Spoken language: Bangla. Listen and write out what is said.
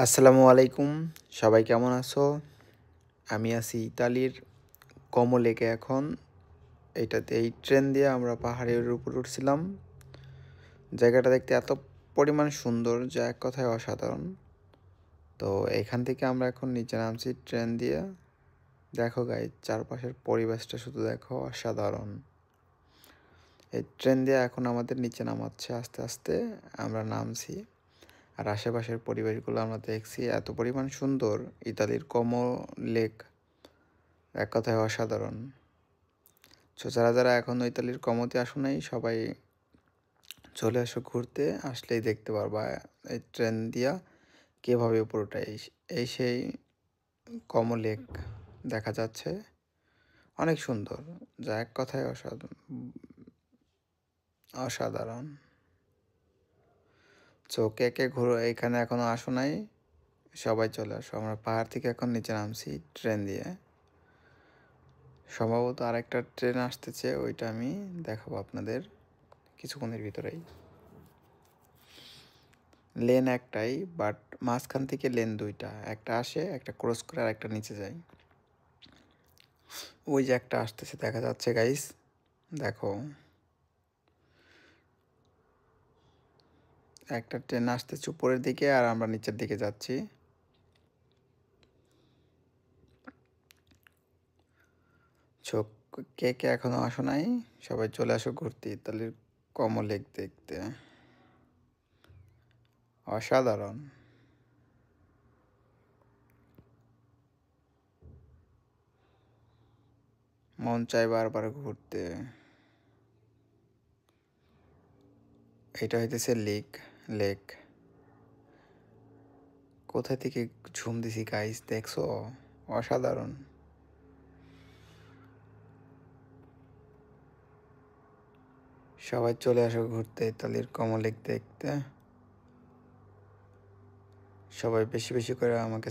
আসসালামু আলাইকুম। সবাই কেমন আছো? আমি আছি ইতালির কমো লেকে এখন। এই ট্রেন দিয়ে আমরা পাহাড়ের উপর উঠছিলাম। জায়গাটা দেখতে এত পরিমাণ সুন্দর যা এক কথায় অসাধারণ। তো এখান থেকে আমরা এখন নিচে নামছি ট্রেন দিয়ে। দেখো গাইস, চারপাশের পরিবেশটা শুধু দেখো, অসাধারণ। এই ট্রেন দিয়ে এখন আমাদের নিচে নামাচ্ছে আস্তে আস্তে। আমরা নামছি। আর আশেপাশের পরিবেশগুলো আমরা দেখছি, এত পরিমাণ সুন্দর। ইতালির কমো লেক এক কথায় অসাধারণ। যারা যারা এখনও ইতালির কমোতে আসো নাই, সবাই চলে আসো ঘুরতে। আসলেই দেখতে পারবা এই ট্রেন দিয়া কীভাবে উপরে ওঠে। এই সেই কমো লেক দেখা যাচ্ছে, অনেক সুন্দর, যা এক কথায় অসাধারণ। কে কে ঘুরো এখানে এখনো আসো নাই, সবাই চলে আসো। আমরা পাহাড় থেকে এখন নিচে নামছি ট্রেন দিয়ে। সম্ভবত আরেকটা ট্রেন আসতেছে, ওইটা আমি দেখাবো আপনাদের কিছুক্ষণের ভিতরেই। লেন একটাই, বাট মাঝখান থেকে লেন দুইটা, একটা আসে, একটা ক্রস করে আর একটা নিচে যায়। ওই যে একটা আসতেছে দেখা যাচ্ছে গাইস, দেখো একটা ট্রেন আসতেছে উপরের দিকে আর আমরা নিচের দিকে যাচ্ছি। চোখ কে কে এখনো আসো নাই, সবাই চলে আসো ঘুরতে ইতালির কমো লেক দেখতে, অসাধারণ। মন চায় বারবার ঘুরতে। এটা হইতেছে লেক। কোথা থেকে ঝুম দিছি গাইস, দেখছো? অসাধারণ। সবাই চলে আসো ঘুরতে ইতালির কমো লেক দেখতে। সবাই বেশি বেশি করে আমাকে